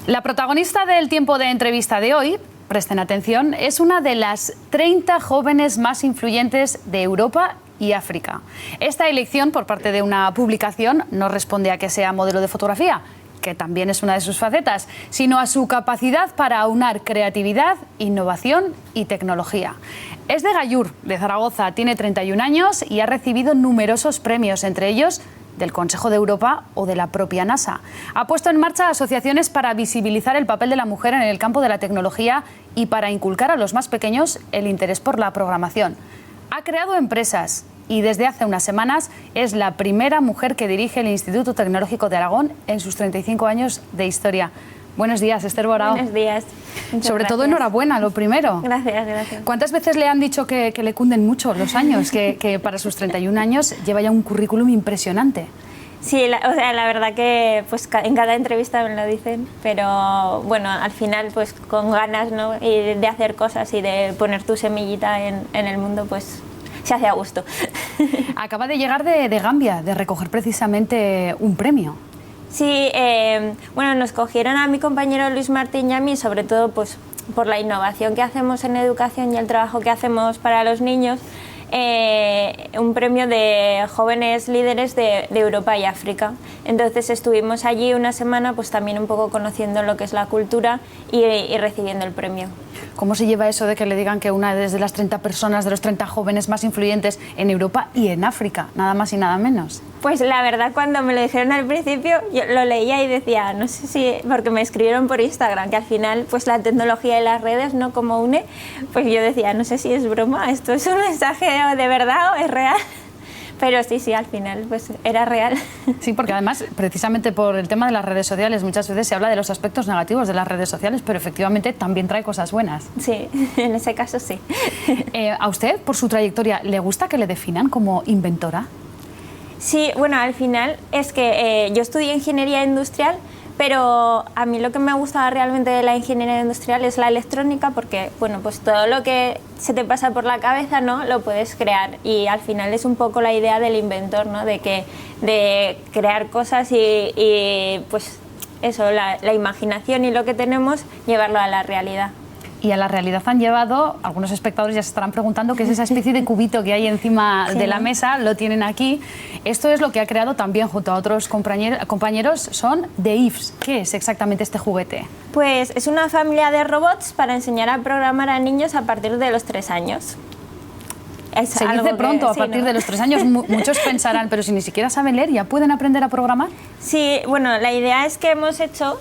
La protagonista del tiempo de entrevista de hoy, presten atención, es una de las 30 jóvenes más influyentes de Europa y África. Esta elección por parte de una publicación no responde a que sea modelo de fotografía, que también es una de sus facetas, sino a su capacidad para aunar creatividad, innovación y tecnología. Es de Gallur, de Zaragoza, tiene 31 años y ha recibido numerosos premios, entre ellos del Consejo de Europa o de la propia NASA. Ha puesto en marcha asociaciones para visibilizar el papel de la mujer en el campo de la tecnología y para inculcar a los más pequeños el interés por la programación. Ha creado empresas y desde hace unas semanas es la primera mujer que dirige el Instituto Tecnológico de Aragón en sus 35 años de historia. Buenos días, Esther Borao. Buenos días. Sobre todo enhorabuena, lo primero. Gracias, gracias. ¿Cuántas veces le han dicho que le cunden mucho los años? Que para sus 31 años lleva ya un currículum impresionante. Sí, la verdad que pues, en cada entrevista me lo dicen, pero bueno, al final pues con ganas, ¿no? Y de hacer cosas y de poner tu semillita en el mundo, pues se hace a gusto. Acaba de llegar de Gambia, de recoger precisamente un premio. Sí, bueno, nos cogieron a mi compañero Luis Martín y a mí, sobre todo pues, por la innovación que hacemos en educación y el trabajo que hacemos para los niños, un premio de jóvenes líderes de Europa y África. Entonces estuvimos allí una semana pues también un poco conociendo lo que es la cultura y recibiendo el premio. ¿Cómo se lleva eso de que le digan que una de las 30 personas, de los 30 jóvenes más influyentes en Europa y en África, nada más y nada menos? Pues la verdad, cuando me lo dijeron al principio, yo lo leía y decía, no sé si, porque me escribieron por Instagram, que al final pues la tecnología y las redes, ¿no? Como une, pues yo decía, no sé si es broma, esto es un mensaje de verdad o es real. Pero sí, al final pues era real. Sí, porque además, precisamente por el tema de las redes sociales, muchas veces se habla de los aspectos negativos de las redes sociales, pero efectivamente también trae cosas buenas. Sí, en ese caso sí. ¿A usted, por su trayectoria, le gusta que le definan como inventora? Sí, bueno, al final es que yo estudié ingeniería industrial, pero a mí lo que me gusta realmente de la ingeniería industrial es la electrónica, porque bueno, pues todo lo que se te pasa por la cabeza, ¿no? Lo puedes crear, y al final es un poco la idea del inventor, ¿no? De crear cosas y pues eso, la imaginación y lo que tenemos, llevarlo a la realidad. Y a la realidad han llevado, algunos espectadores ya se estarán preguntando qué es esa especie de cubito que hay encima de la mesa, lo tienen aquí. Esto es lo que ha creado también junto a otros compañeros, son The Ifs. ¿Qué es exactamente este juguete? Pues es una familia de robots para enseñar a programar a niños a partir de los 3 años. Se dice pronto, a partir de los 3 años. Muchos pensarán, pero si ni siquiera saben leer, ¿ya pueden aprender a programar? Sí, bueno, la idea es que hemos hecho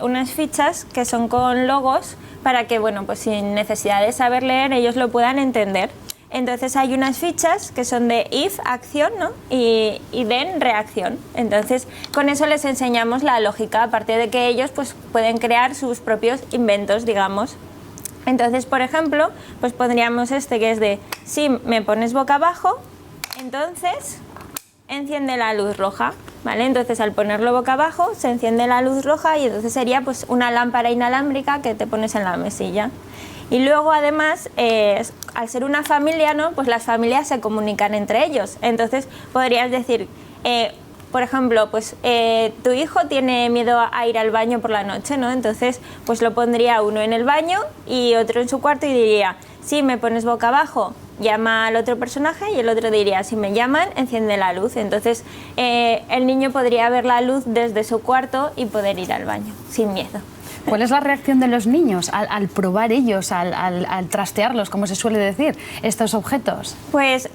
unas fichas que son con logos para que, bueno, pues sin necesidad de saber leer, ellos lo puedan entender. Entonces hay unas fichas que son de if, acción, ¿no? y then, reacción. Entonces con eso les enseñamos la lógica, a partir de que ellos pues, pueden crear sus propios inventos, digamos. Entonces, por ejemplo, pues pondríamos este que es de si me pones boca abajo, entonces enciende la luz roja, ¿vale? Entonces al ponerlo boca abajo se enciende la luz roja y entonces sería pues una lámpara inalámbrica que te pones en la mesilla. Y luego además, al ser una familia, ¿no? Pues las familias se comunican entre ellos. Entonces podrías decir, por ejemplo, pues tu hijo tiene miedo a ir al baño por la noche, ¿no? Entonces pues lo pondría uno en el baño y otro en su cuarto y diría, si me pones boca abajo, llama al otro personaje, y el otro diría, si me llaman, enciende la luz. Entonces el niño podría ver la luz desde su cuarto y poder ir al baño sin miedo. ¿Cuál es la reacción de los niños al probar ellos, al trastearlos, como se suele decir, estos objetos? Pues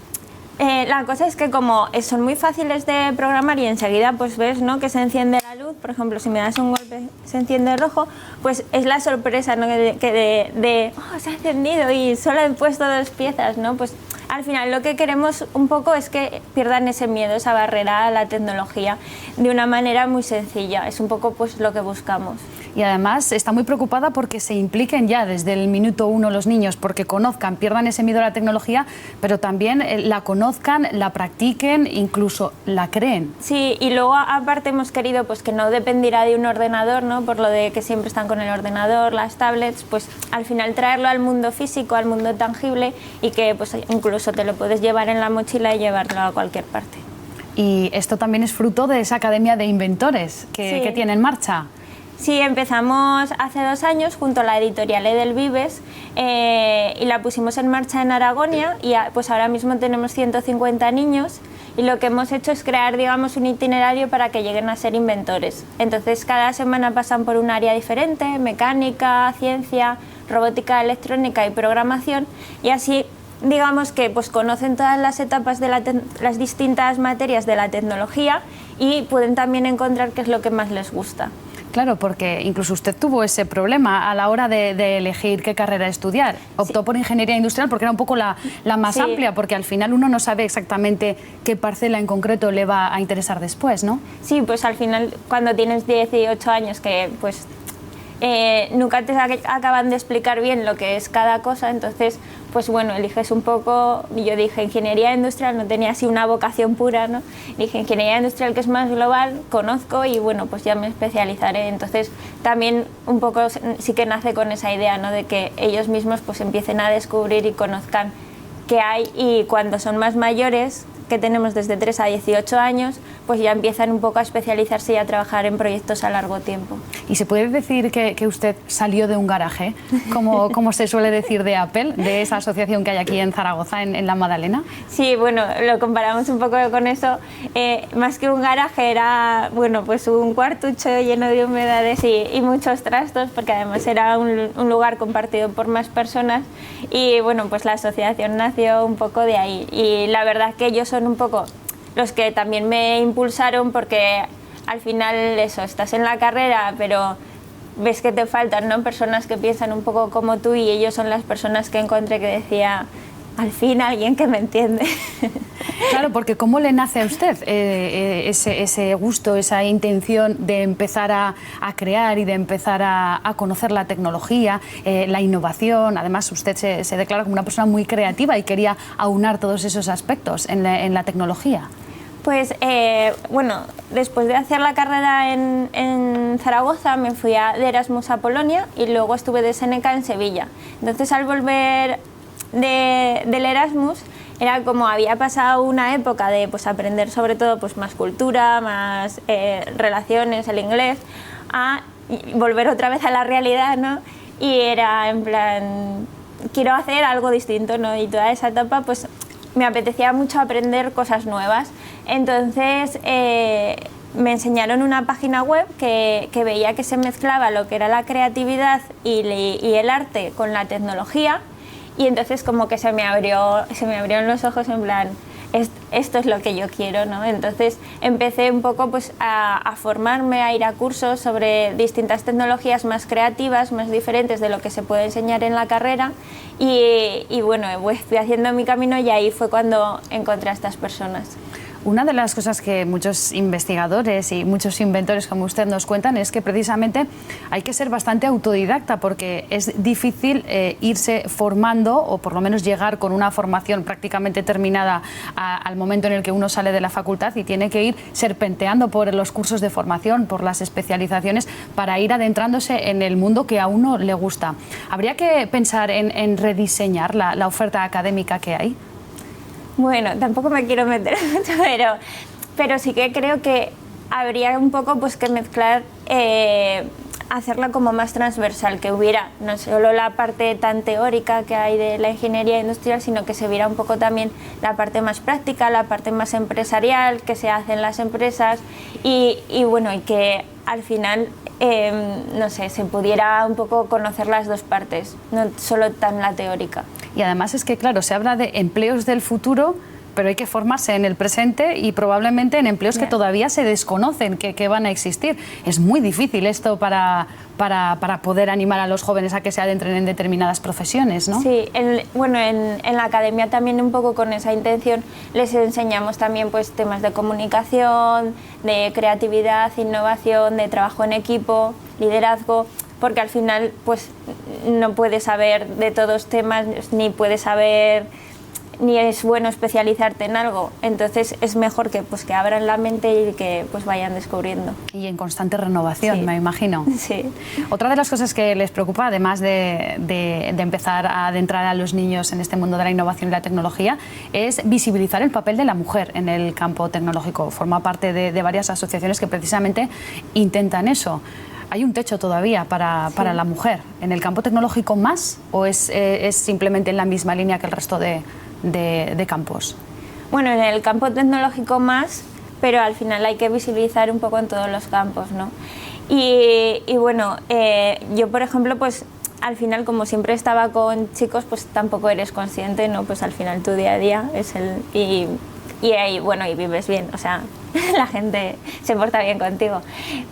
la cosa es que como son muy fáciles de programar y enseguida pues ves, ¿no? Que se enciende la luz, por ejemplo, si me das un golpe se enciende rojo, pues es la sorpresa, ¿no? Oh, se ha encendido y solo he puesto 2 piezas, ¿no? Pues al final lo que queremos un poco es que pierdan ese miedo, esa barrera a la tecnología de una manera muy sencilla, es un poco pues lo que buscamos. Y además está muy preocupada porque se impliquen ya desde el minuto 1 los niños, porque conozcan, pierdan ese miedo a la tecnología, pero también la conozcan, la practiquen, incluso la creen. Sí, y luego aparte hemos querido pues que no dependiera de un ordenador, ¿no? Por lo de que siempre están con el ordenador, las tablets, pues al final traerlo al mundo físico, al mundo tangible, y que pues incluso te lo puedes llevar en la mochila y llevarlo a cualquier parte. Y esto también es fruto de esa academia de inventores que tiene en marcha. Sí, empezamos hace 2 años junto a la editorial Edelvives y la pusimos en marcha en Aragonia y pues ahora mismo tenemos 150 niños y lo que hemos hecho es crear, digamos, un itinerario para que lleguen a ser inventores. Entonces cada semana pasan por un área diferente, mecánica, ciencia, robótica, electrónica y programación, y así digamos que pues conocen todas las etapas de las distintas materias de la tecnología y pueden también encontrar qué es lo que más les gusta. Claro, porque incluso usted tuvo ese problema a la hora de elegir qué carrera estudiar. Optó por ingeniería industrial porque era un poco la más amplia, porque al final uno no sabe exactamente qué parcela en concreto le va a interesar después, ¿no? Sí, pues al final cuando tienes 18 años que pues nunca te acaban de explicar bien lo que es cada cosa, entonces pues bueno, eliges un poco. Yo dije ingeniería industrial, no tenía así una vocación pura, ¿no? Dije ingeniería industrial, que es más global, conozco y bueno, pues ya me especializaré. Entonces también un poco sí que nace con esa idea, ¿no? De que ellos mismos pues empiecen a descubrir y conozcan qué hay, y cuando son más mayores, que tenemos desde 3 a 18 años, pues ya empiezan un poco a especializarse y a trabajar en proyectos a largo tiempo. ¿Y se puede decir que usted salió de un garaje, como se suele decir de Apple, de esa asociación que hay aquí en Zaragoza, en La Madalena? Sí, bueno, lo comparamos un poco con eso. Más que un garaje era, bueno, pues un cuartucho lleno de humedades y muchos trastos, porque además era un lugar compartido por más personas, y bueno, pues la asociación nació un poco de ahí, y la verdad que ellos son un poco los que también me impulsaron, porque al final eso, estás en la carrera, pero ves que te faltan, ¿no?, personas que piensan un poco como tú, y ellos son las personas que encontré que decía, al fin alguien que me entiende. Claro, porque ¿cómo le nace a usted ese gusto, esa intención de empezar a crear y de empezar a conocer la tecnología, la innovación? Además, usted se declara como una persona muy creativa y quería aunar todos esos aspectos en la tecnología. Pues bueno, después de hacer la carrera en Zaragoza me fui de Erasmus a Polonia y luego estuve de Seneca en Sevilla. Entonces al volver del Erasmus era como había pasado una época de pues aprender sobre todo pues más cultura, más relaciones, el inglés, a volver otra vez a la realidad, ¿no? Y era en plan, quiero hacer algo distinto, ¿no? Y toda esa etapa pues me apetecía mucho aprender cosas nuevas. Entonces me enseñaron una página web que veía que se mezclaba lo que era la creatividad y el arte con la tecnología, y entonces como que se me abrieron los ojos en plan, esto es lo que yo quiero, ¿no? Entonces empecé un poco pues a formarme, a ir a cursos sobre distintas tecnologías más creativas, más diferentes de lo que se puede enseñar en la carrera, y bueno, fui haciendo mi camino, y ahí fue cuando encontré a estas personas. Una de las cosas que muchos investigadores y muchos inventores como usted nos cuentan es que precisamente hay que ser bastante autodidacta, porque es difícil irse formando, o por lo menos llegar con una formación prácticamente terminada al momento en el que uno sale de la facultad, y tiene que ir serpenteando por los cursos de formación, por las especializaciones, para ir adentrándose en el mundo que a uno le gusta. ¿Habría que pensar en rediseñar la oferta académica que hay? Bueno, tampoco me quiero meter mucho, pero sí que creo que habría un poco pues que mezclar, hacerla como más transversal, que hubiera no solo la parte tan teórica que hay de la ingeniería industrial, sino que se viera un poco también la parte más práctica, la parte más empresarial que se hace en las empresas, y bueno, y que al final no sé, se pudiera un poco conocer las dos partes, no solo tan la teórica. Y además es que, claro, se habla de empleos del futuro, pero hay que formarse en el presente y probablemente en empleos que todavía se desconocen que van a existir. Es muy difícil esto para poder animar a los jóvenes a que se adentren en determinadas profesiones, ¿no? Sí, bueno, en la academia también un poco con esa intención les enseñamos también pues temas de comunicación, de creatividad, innovación, de trabajo en equipo, liderazgo, porque al final pues no puedes saber de todos temas, ni puedes saber, ni es bueno especializarte en algo. Entonces es mejor que abran la mente y que pues vayan descubriendo. Y en constante renovación, sí, me imagino. Sí. Otra de las cosas que les preocupa, además de empezar a adentrar a los niños en este mundo de la innovación y la tecnología, es visibilizar el papel de la mujer en el campo tecnológico. Forma parte de varias asociaciones que precisamente intentan eso. ¿Hay un techo todavía para la mujer? ¿En el campo tecnológico más o es simplemente en la misma línea que el resto de campos? Bueno, en el campo tecnológico más, pero al final hay que visibilizar un poco en todos los campos, ¿no? Y bueno, yo por ejemplo, pues al final como siempre estaba con chicos, pues tampoco eres consciente, ¿no? Pues al final tu día a día es y ahí, bueno, y vives bien, o sea, la gente se porta bien contigo.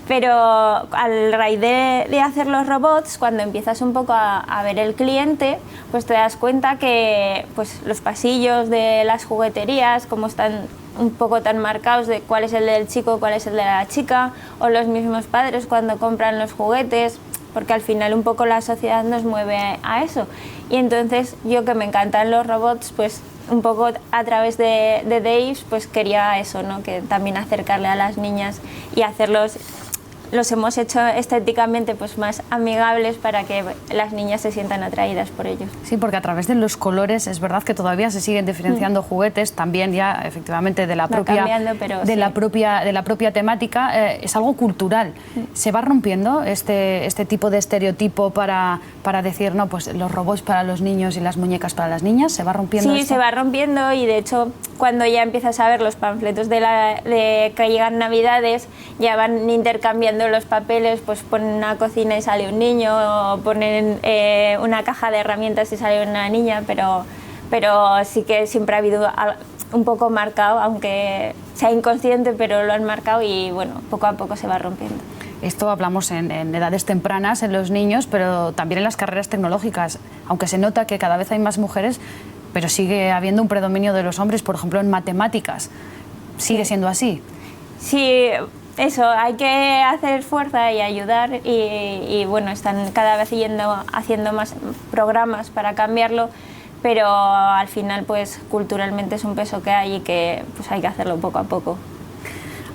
Pero al raíz de hacer los robots, cuando empiezas un poco a ver el cliente, pues te das cuenta que pues, los pasillos de las jugueterías, como están un poco tan marcados de cuál es el del chico, cuál es el de la chica, o los mismos padres cuando compran los juguetes, porque al final un poco la sociedad nos mueve a eso. Y entonces yo, que me encantan los robots, pues un poco a través de Daves, pues quería eso, ¿no? Que también acercarle a las niñas y hacerlos, los hemos hecho estéticamente pues más amigables para que las niñas se sientan atraídas por ellos. Sí, porque a través de los colores es verdad que todavía se siguen diferenciando juguetes, también ya efectivamente de la propia, de la propia temática, es algo cultural. ¿Se va rompiendo este tipo de estereotipo para decir, no, pues los robots para los niños y las muñecas para las niñas? ¿Se va rompiendo? Sí, esto? se va rompiendo, y de hecho cuando ya empiezas a ver los panfletos de que llegan Navidades, ya van intercambiando los papeles, pues ponen una cocina y sale un niño, o ponen una caja de herramientas y sale una niña, pero sí que siempre ha habido un poco marcado, aunque sea inconsciente, pero lo han marcado, y bueno, poco a poco se va rompiendo. Esto hablamos en edades tempranas, en los niños, pero también en las carreras tecnológicas, aunque se nota que cada vez hay más mujeres, pero sigue habiendo un predominio de los hombres, por ejemplo, en matemáticas. ¿Sigue siendo así? Sí, eso, hay que hacer fuerza y ayudar, y bueno, están cada vez haciendo más programas para cambiarlo, pero al final pues culturalmente es un peso que hay y que pues hay que hacerlo poco a poco.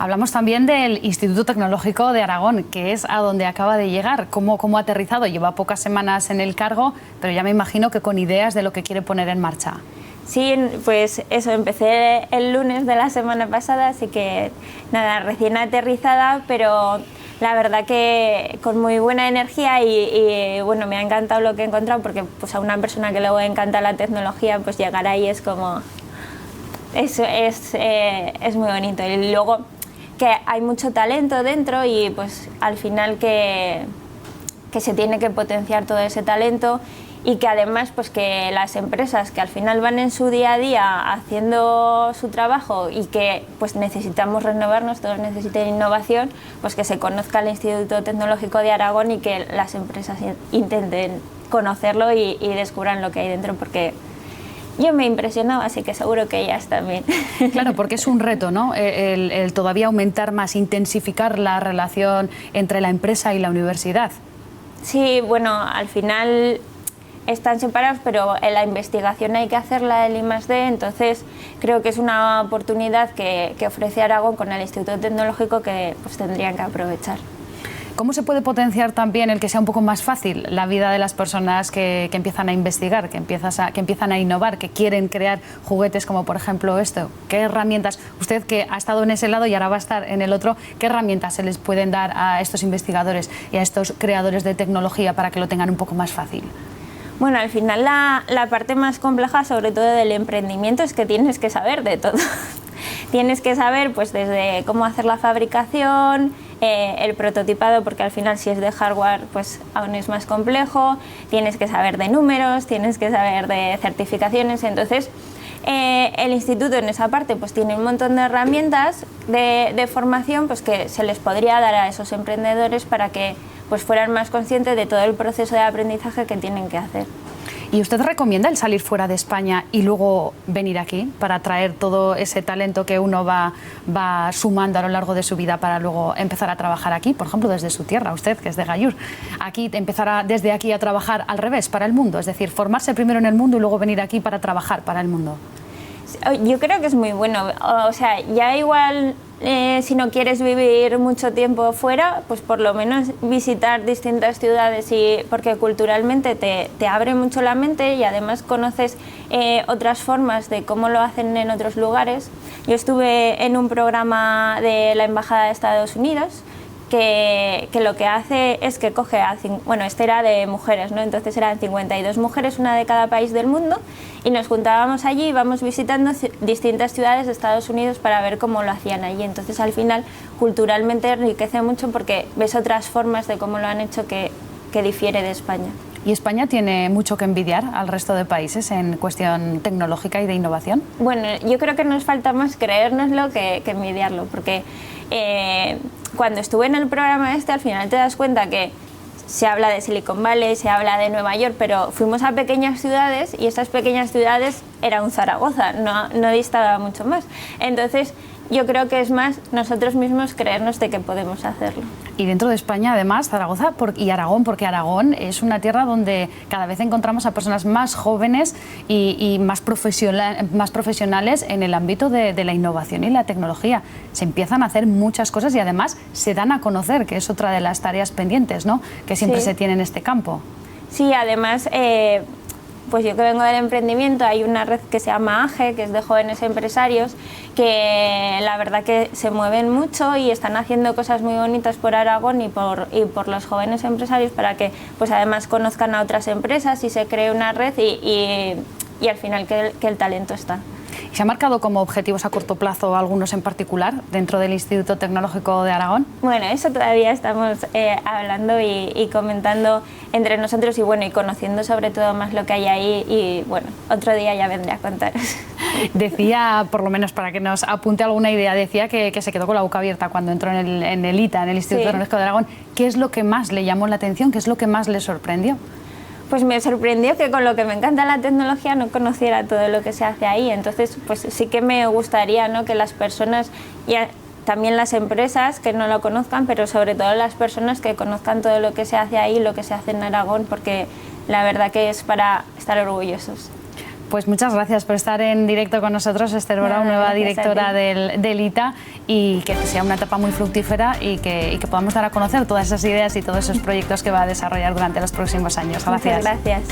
Hablamos también del Instituto Tecnológico de Aragón, que es a donde acaba de llegar. ¿Cómo ha aterrizado? Lleva pocas semanas en el cargo, pero ya me imagino que con ideas de lo que quiere poner en marcha. Sí, pues eso, empecé el lunes de la semana pasada, así que nada, recién aterrizada, pero la verdad que con muy buena energía, y bueno, me ha encantado lo que he encontrado, porque pues a una persona que le encanta la tecnología, pues llegar ahí es como... Eso es muy bonito, y luego que hay mucho talento dentro, y pues al final que se tiene que potenciar todo ese talento, y que además pues que las empresas que al final van en su día a día haciendo su trabajo, y que pues necesitamos renovarnos, todos necesitan innovación, pues que se conozca el Instituto Tecnológico de Aragón, y que las empresas intenten conocerlo y descubran lo que hay dentro, porque yo me he impresionado, así que seguro que ellas también. Claro, porque es un reto, ¿no? El todavía aumentar más, intensificar la relación entre la empresa y la universidad. Sí, bueno, al final están separados, pero en la investigación hay que hacerla el I+D, entonces creo que es una oportunidad que ofrece Aragón con el Instituto Tecnológico, que pues tendrían que aprovechar. ¿Cómo se puede potenciar también el que sea un poco más fácil la vida de las personas que empiezan a investigar, que empiezan a innovar, que quieren crear juguetes como por ejemplo esto? ¿Qué herramientas, usted que ha estado en ese lado y ahora va a estar en el otro, qué herramientas se les pueden dar a estos investigadores y a estos creadores de tecnología para que lo tengan un poco más fácil? Bueno, al final la parte más compleja, sobre todo del emprendimiento, es que tienes que saber de todo. Tienes que saber pues desde cómo hacer la fabricación, el prototipado, porque al final si es de hardware pues aún es más complejo, tienes que saber de números, tienes que saber de certificaciones, entonces el instituto en esa parte pues tiene un montón de herramientas de formación pues que se les podría dar a esos emprendedores para que pues fueran más conscientes de todo el proceso de aprendizaje que tienen que hacer. ¿Y usted recomienda el salir fuera de España y luego venir aquí para traer todo ese talento que uno va sumando a lo largo de su vida para luego empezar a trabajar aquí? Por ejemplo, desde su tierra, usted que es de Gallur, aquí empezar desde aquí a trabajar al revés, para el mundo, es decir, formarse primero en el mundo y luego venir aquí para trabajar para el mundo. Yo creo que es muy bueno, o sea, ya igual si no quieres vivir mucho tiempo fuera, pues por lo menos visitar distintas ciudades, porque culturalmente te abre mucho la mente, y además conoces otras formas de cómo lo hacen en otros lugares. Yo estuve en un programa de la Embajada de Estados Unidos, que lo que hace es que coge bueno, este era de mujeres, ¿no? Entonces eran 52 mujeres, una de cada país del mundo, y nos juntábamos allí, íbamos visitando distintas ciudades de Estados Unidos para ver cómo lo hacían allí. Entonces al final culturalmente enriquece mucho porque ves otras formas de cómo lo han hecho que difiere de España. ¿Y España tiene mucho que envidiar al resto de países en cuestión tecnológica y de innovación? Bueno, yo creo que nos falta más creérnoslo que envidiarlo, porque cuando estuve en el programa al final te das cuenta que se habla de Silicon Valley, se habla de Nueva York, pero fuimos a pequeñas ciudades y estas pequeñas ciudades era un Zaragoza, no distaba mucho más. Entonces, yo creo que es más nosotros mismos creernos de que podemos hacerlo. Y dentro de España, además, Zaragoza y Aragón, porque Aragón es una tierra donde cada vez encontramos a personas más jóvenes y más profesionales en el ámbito de la innovación y la tecnología. Se empiezan a hacer muchas cosas y además se dan a conocer, que es otra de las tareas pendientes, ¿no?, que siempre se tiene en este campo. Sí, además, pues yo que vengo del emprendimiento, hay una red que se llama AGE, que es de jóvenes empresarios, que la verdad que se mueven mucho y están haciendo cosas muy bonitas por Aragón y por los jóvenes empresarios para que pues además conozcan a otras empresas y se cree una red y al final que el talento está. ¿Se ha marcado como objetivos a corto plazo algunos en particular dentro del Instituto Tecnológico de Aragón? Bueno, eso todavía estamos hablando y comentando entre nosotros y bueno, y conociendo sobre todo más lo que hay ahí y bueno, otro día ya vendré a contaros. Decía, por lo menos para que nos apunte alguna idea, decía que se quedó con la boca abierta cuando entró en el ITA, en el Instituto Tecnológico de Aragón. ¿Qué es lo que más le llamó la atención? ¿Qué es lo que más le sorprendió? Pues me sorprendió que con lo que me encanta la tecnología no conociera todo lo que se hace ahí. Entonces, pues sí que me gustaría, ¿no?, que las personas, y también las empresas, que no lo conozcan, pero sobre todo las personas que conozcan todo lo que se hace ahí, lo que se hace en Aragón, porque la verdad que es para estar orgullosos. Pues muchas gracias por estar en directo con nosotros, Esther Borau, nueva directora del ITA, y que sea una etapa muy fructífera y que podamos dar a conocer todas esas ideas y todos esos proyectos que va a desarrollar durante los próximos años. Gracias. Muchas gracias.